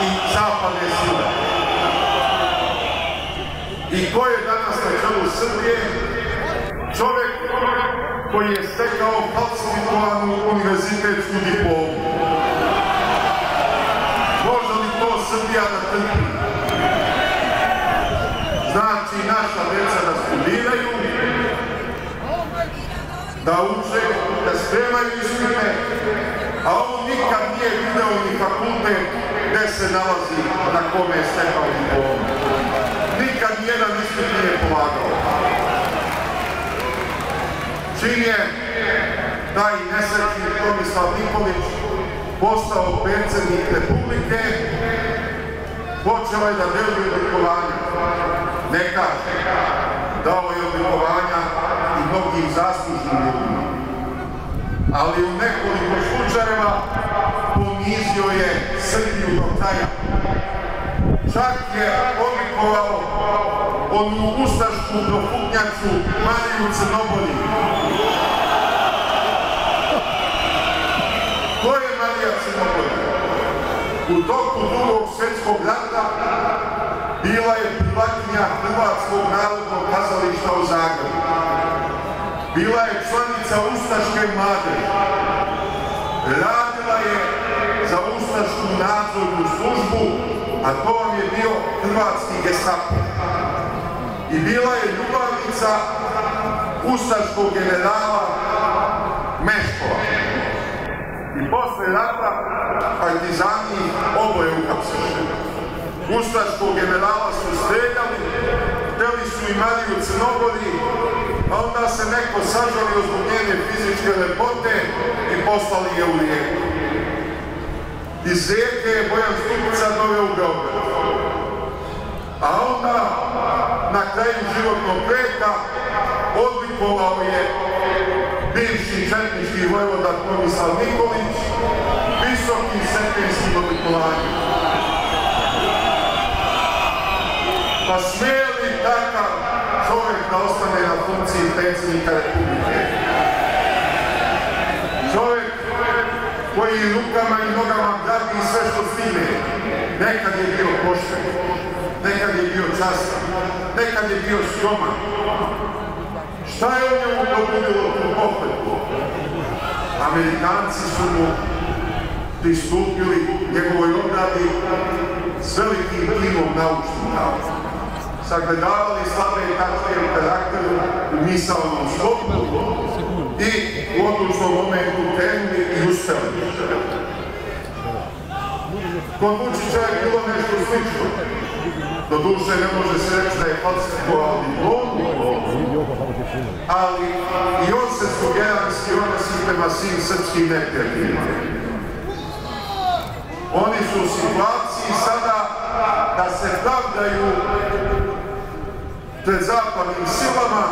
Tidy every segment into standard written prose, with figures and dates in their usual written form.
i zapadne sile. I ko je danas na čelu Srbije? Čovjek koji je stekao falsifikovanu univerzitetsku diplomu. Može li to Srbija da trpi? Znači, naša deca da studiraju, da uče, da spremaju ispite, a on nikad nije video ni fakultet gde se nalazi, na kome je stekao diplomu. Nikad nijedan ispit nije polagao. Čim je taj nesrećni Tomislav Nikolić postao predsjednik Republike, počeo je da deluje odlikovanja. Ne kaže, dao je odlikovanja i mnogim zaslužnim ljudima. Ali u nekoliko slučajeva ponizio je Srbiju do kraja. Čak je odlikovao onu ustašku profutnjaču Mariju Crnogoriju. Ko je Marija Crnogorija? U toku Drugog svjetskog rata bila je prvakinja Hrvatskog narodnog kazališta u Zagrebu. Bila je članica ustaške mladeži. Radila je za ustašku nadzornu službu, a to vam je bio hrvatski Gestapo. I bila je ljubavnica ustaškog generala Meškova. I posle rata partizani oboje uhapsili. Ustaškog generala su streljali, hteli su i Mariju Crnogoriju, a onda se neko sažalio zbog njene fizičke lepote i poslali je u Rijeku. Iz Rijeke je Bojan Stupica doveo u Beograd. A onda, na kraju životnog veka, odlikovao je bivši četnički vojvoda Tomislav Nikolić visokim stepenskim odlikovanjem. Pa smije li takav čovjek da ostane na funkciji predsjednika Republike? Čovjek koji rukama i nogama gradi sve što stigne. Nekad je bio pošten, nekad je bio častan, nekad je bio skroman. Šta je u njemu pobudilo tu pohlepu? Amerikanci su mu pristupili njegovoj obradi s velikim timom naučnika. Sagledavali slabe tačke u karakteru, u misalnom sklopu i u odlučnom momentu krenuli i uspeli. Kod Vučića je bilo nešto slično. Doduše ne može se reći da je falsifikovao diplomu, ali i on se sugeranski odnosi prema svim srpskim neprijateljima. Oni su u situaciji sada da se pravdaju pred zapadnim silama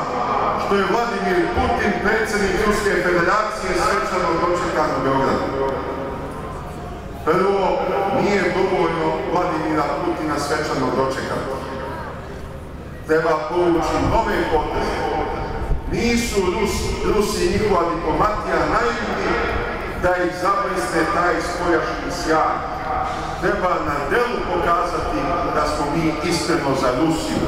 što je Vladimir Putin, predsjednik Ruske federacije, svečano dočekan u Beogradu. Prvo, nije dovoljno Vladimira Putina svečano dočekati. Treba povući nove poteze. Nisu Rusi i njihova diplomatija naivni da ih zablesne taj spoljašnji sjaj. Treba na delu pokazati da smo mi iskreno za Rusiju.